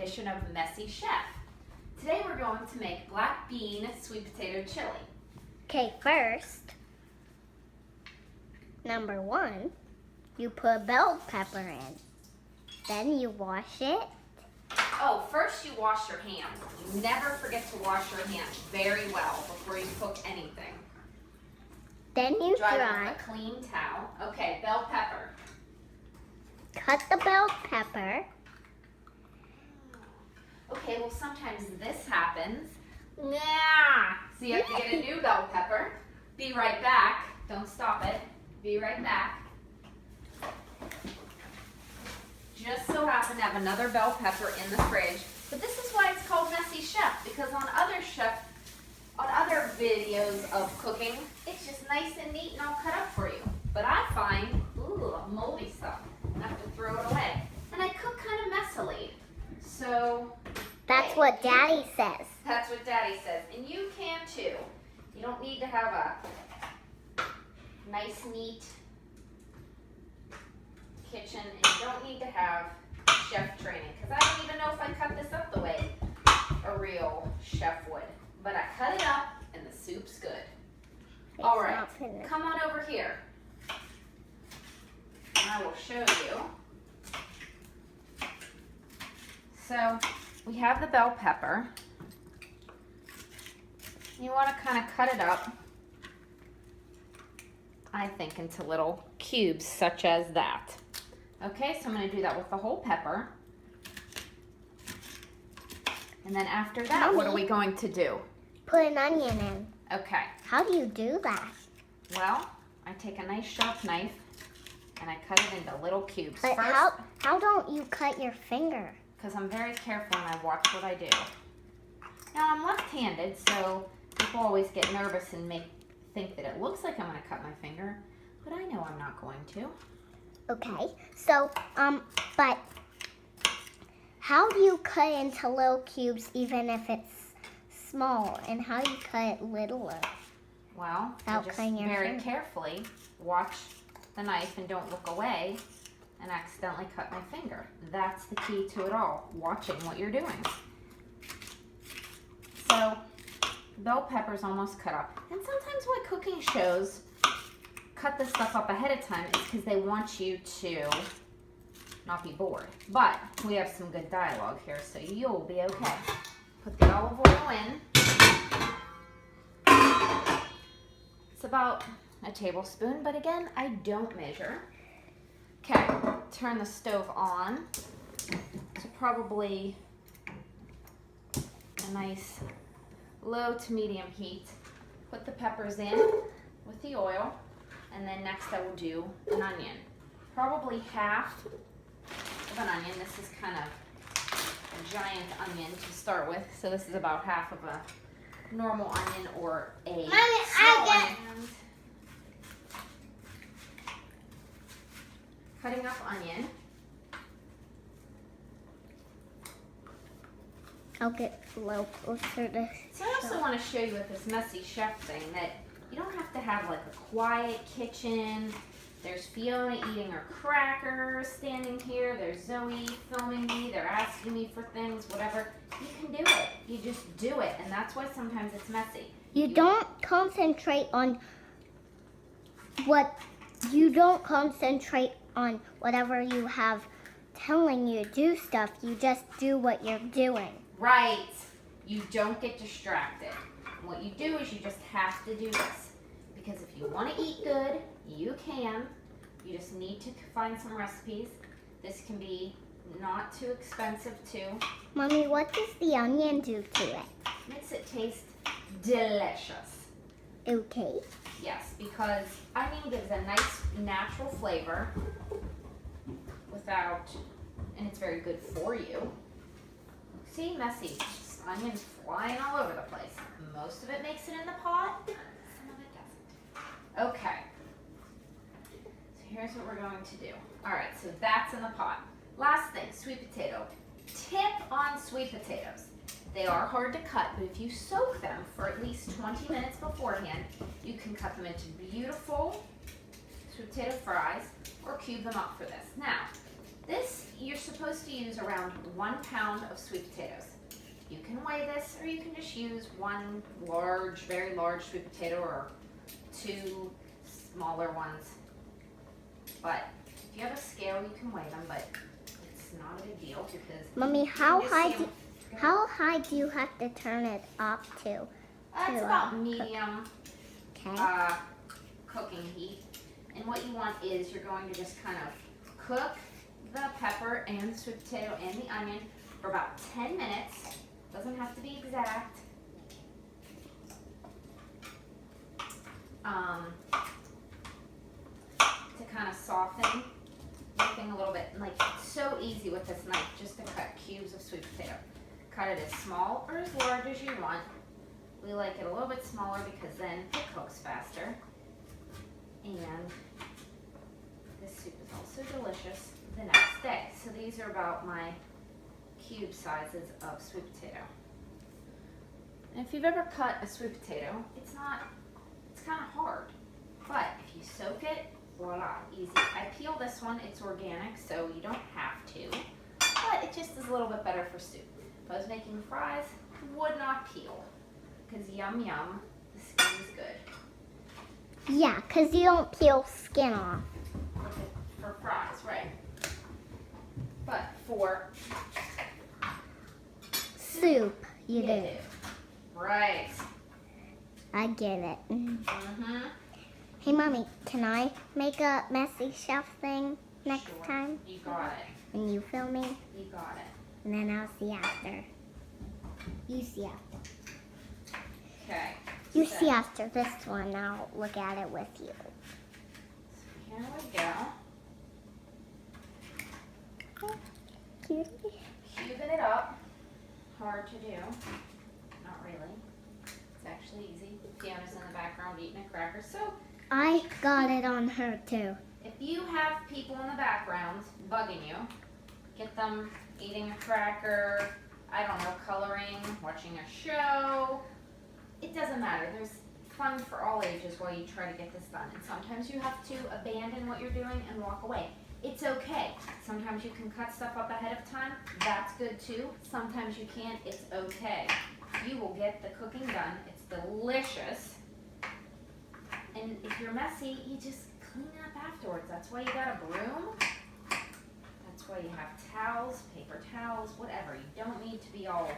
edition of Messy Chef. Today we're going to make black bean sweet potato chili. Okay, first, number 1, you put bell pepper in. Then you wash it. Oh, first you wash your hands. You never forget to wash your hands very well before you cook anything. Then you Dry them dry. with a clean towel. Okay, bell pepper. Cut the bell pepper. Okay, well sometimes this happens. Nah. So you have to get a new bell pepper. Be right back. Don't stop it. Be right back. Just so happen to have another bell pepper in the fridge. But this is why it's called Messy Chef, because on other videos of cooking, it's just nice and neat and all cut up for you. But I find, moldy stuff. I have to throw it away. And I cook kind of messily. So That's what Daddy says. that's what Daddy says. And you can too. You don't need to have a nice, neat kitchen, and you don't need to have chef training, because I don't even know if I cut this up the way a real chef would. But I cut it up, and the soup's good. All right, not finished. come on over here. And I will show you. So we have the bell pepper. You want to kind of cut it up, I think, into little cubes such as that. Okay, so I'm going to do that with the whole pepper. And then after that, what are we going to do? Put an onion in. Okay, How do you do that? well, I take a nice sharp knife and I cut it into little cubes. But First, how don't you cut your finger? because I'm very careful and I watch what I do. Now I'm left-handed, so people always get nervous and think that it looks like I'm going to cut my finger, but I know I'm not going to. Okay, so, but how do you cut into little cubes even if it's small? And how do you cut it littler? Well, I Without just cutting your very finger. carefully watch the knife and don't look away and accidentally cut my finger. That's the key to it all, watching what you're doing. So, bell pepper's almost cut up. And sometimes why cooking shows cut this stuff up ahead of time is because they want you to not be bored. But we have some good dialogue here, so you'll be okay. Put the olive oil in. It's about a tablespoon, but again, I don't measure. Okay, turn the stove on to probably a nice low to medium heat. Put the peppers in with the oil, and then next I will do an onion. Probably half of an onion. This is kind of a giant onion to start with, so this is about half of a normal onion or a small onion. Cutting up onion. I'll get a little closer to So I also want to show you with this Messy Chef thing that you don't have to have like a quiet kitchen. There's Fiona eating her crackers standing here. There's Zoe filming me. They're asking me for things, whatever. You can do it. You just do it. And that's why sometimes it's messy. You don't concentrate on whatever you have telling you to do stuff. You just do what you're doing. Right. You don't get distracted. What you do is you just have to do this. Because if you want to eat good, you can. You just need to find some recipes. This can be not too expensive too. Mommy, what does the onion do to it? Makes it taste delicious. Okay. Yes, because onion gives a nice natural flavor and it's very good for you. See, messy, just onions flying all over the place. Most of it makes it in the pot, some of it doesn't. Okay, so here's what we're going to do. All right, so that's in the pot. Last thing, sweet potato. Tip on sweet potatoes. They are hard to cut, but if you soak them for at least 20 minutes beforehand, you can cut them into beautiful sweet potato fries or cube them up for this. Now, This, you're supposed to use around 1 pound of sweet potatoes. You can weigh this, or you can just use one large, very large sweet potato, or 2 smaller ones. But if you have a scale, you can weigh them, but it's not a big deal because Mommy, how high do you have to turn it up to? it's about medium Okay. cooking heat. And what you want is you're going to just kind of cook the pepper and the sweet potato and the onion for about 10 minutes. Doesn't have to be exact. To kind of soften everything a little bit. Like, it's so easy with this knife just to cut cubes of sweet potato. Cut it as small or as large as you want. We like it a little bit smaller because then it cooks faster. And this soup is also delicious the next day. So these are about my cube sizes of sweet potato. And if you've ever cut a sweet potato, it's kind of hard. But if you soak it, voila, easy. I peel this one, it's organic, so you don't have to. But it just is a little bit better for soup. If I was making fries, would not peel. Because yum yum, the skin is good. Yeah, because you don't peel skin off. For fries, right. But for Soup, you do. Right. I get it. Mm-hmm. Hey, Mommy, can I make a Messy Chef thing next Sure. time? You got it. And you film me? You got it. And then I'll see after. You see after. Okay. You so see after this one. I'll look at it with you. Here we go. Cutie. Cubing it up. Hard to do. Not really. It's actually easy. Fiona's in the background eating a cracker. So I got it on her too. if you have people in the background bugging you, get them eating a cracker, I don't know, coloring, watching a show. It doesn't matter. There's fun for all ages while you try to get this done. And sometimes you have to abandon what you're doing and walk away. It's okay. Sometimes you can cut stuff up ahead of time. That's good too. Sometimes you can't. It's okay. You will get the cooking done. It's delicious. And if you're messy, you just clean up afterwards. That's why you got a broom. That's why you have towels, paper towels, whatever. You don't need to be all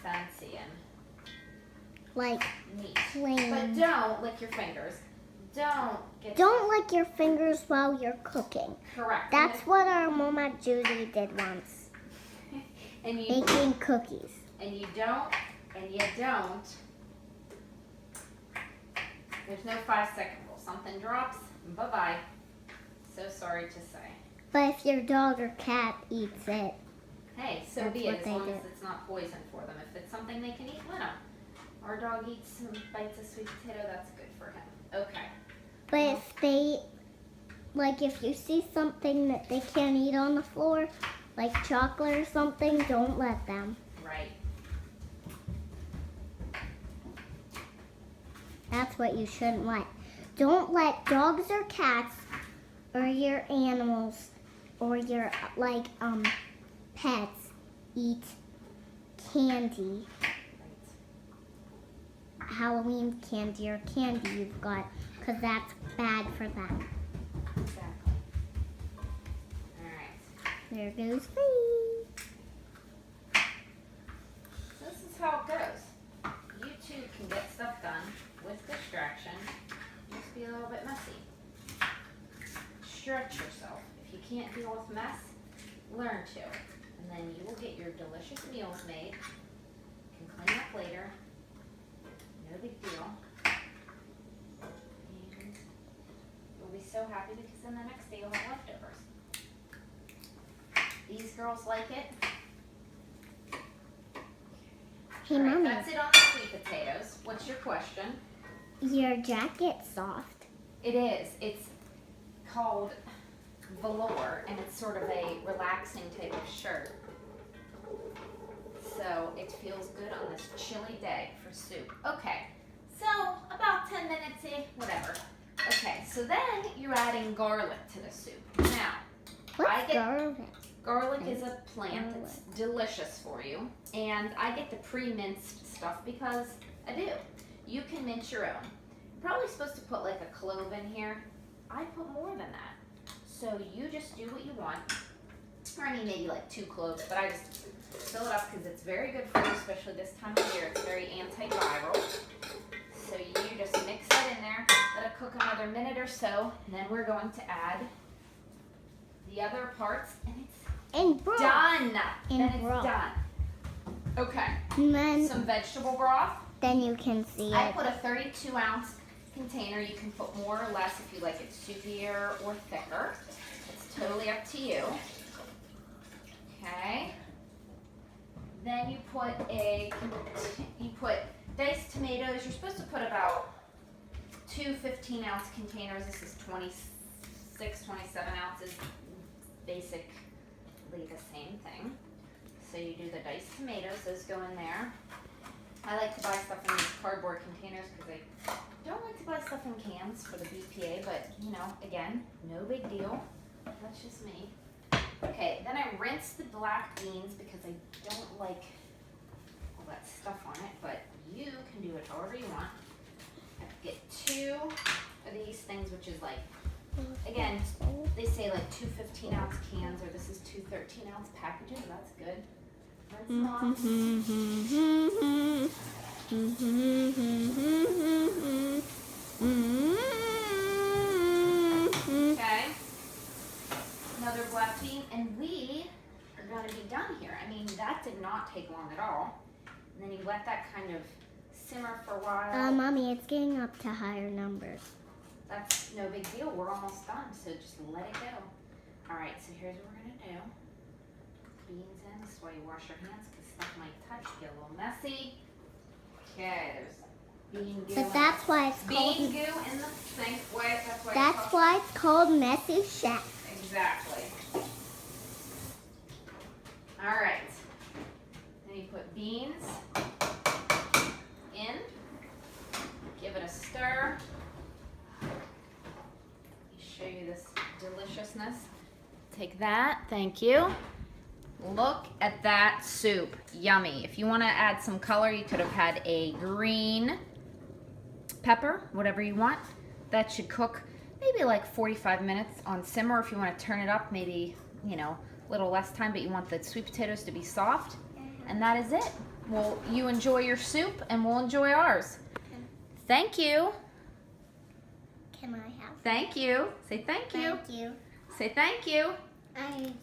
fancy and Like neat. clean. But don't lick your fingers. Don't lick your fingers while you're cooking. correct. That's what our Mama Judy did once. And you Baking cookies. and you don't. There's no 5-second rule. Something drops, bye-bye. So sorry to say. But if your dog or cat eats it, Hey, so That's be what it, as they long do. as it's not poison for them. If it's something they can eat, let them. Our dog eats some bites of sweet potato, that's good for him. Okay. but if they, like if you see something that they can't eat on the floor, like chocolate or something, don't let them. Right. That's what you shouldn't let. Don't let dogs or cats or your animals or your pets eat candy, Right. Halloween candy or candy you've got, because that's bad for them. Exactly. Alright. There goes me. So this is how it goes. You too can get stuff done with distraction. Just be a little bit messy. Stretch yourself. If you can't deal with mess, learn to. And then you will get your delicious meals made. You can clean up later. No big deal. And you'll be so happy because then the next day you'll have leftovers. These girls like it. Hey, All right, Mommy, that's it on the sweet potatoes. What's your question? your jacket's soft. It is. It's called velour, and it's sort of a relaxing type of shirt. So it feels good on this chilly day for soup. Okay, so about 10 minutes, whatever. Okay, so then you're adding garlic to the soup. Now, What's garlic? Garlic is a plant. It's delicious for you. And I get the pre-minced stuff because I do. You can mince your own. You're probably supposed to put like a clove in here. I put more than that. So you just do what you want. Or I mean maybe like 2 cloves, but I just fill it up because it's very good for you, especially this time of year. It's very antiviral. So you just mix that in there, let it cook another minute or so, and then we're going to add the other parts, and it's done. Then it's done. Okay. And then, some vegetable broth. Then you can see I it. put a 32-ounce container. You can put more or less if you like it soupier or thicker. It's totally up to you. Okay. Then you put diced tomatoes. You're supposed to put about 2 15-ounce containers. This is 26, 27 ounces. Basically the same thing. So you do the diced tomatoes. Those go in there. I like to buy stuff in these cardboard containers because I don't like to buy stuff in cans for the BPA, but you know, again, no big deal. That's just me. Okay, then I rinse the black beans because I don't like all that stuff on it, but you can do it however you want. I get 2 of these things, which is like, again, they say like 2 15-ounce cans, or this is 2 13-ounce packages. That's good. Rinse them off. Okay. Another black bean, and we are going to be done here. I mean, that did not take long at all. And then you let that kind of simmer for a while. Mommy, it's getting up to higher numbers. That's no big deal. We're almost done, so just let it go. All right, so here's what we're going to do. Beans in. This is why you wash your hands, because stuff might touch, get a little messy. Okay, there's bean goo. But that's why it's called... Bean goo in the sink. That's why it's called Messy Chef. Exactly. All right. Then you put beans in. Give it a stir. Let me show you this deliciousness. Take that. Thank you. Look at that soup. Yummy. If you want to add some color, you could have had a green pepper, whatever you want. That should cook maybe like 45 minutes on simmer. If you want to turn it up, maybe, you know, a little less time, but you want the sweet potatoes to be soft. And that is it. Well, you enjoy your soup and we'll enjoy ours. Thank you. Can I have? Thank you. Say thank you. Thank you. Say thank you. I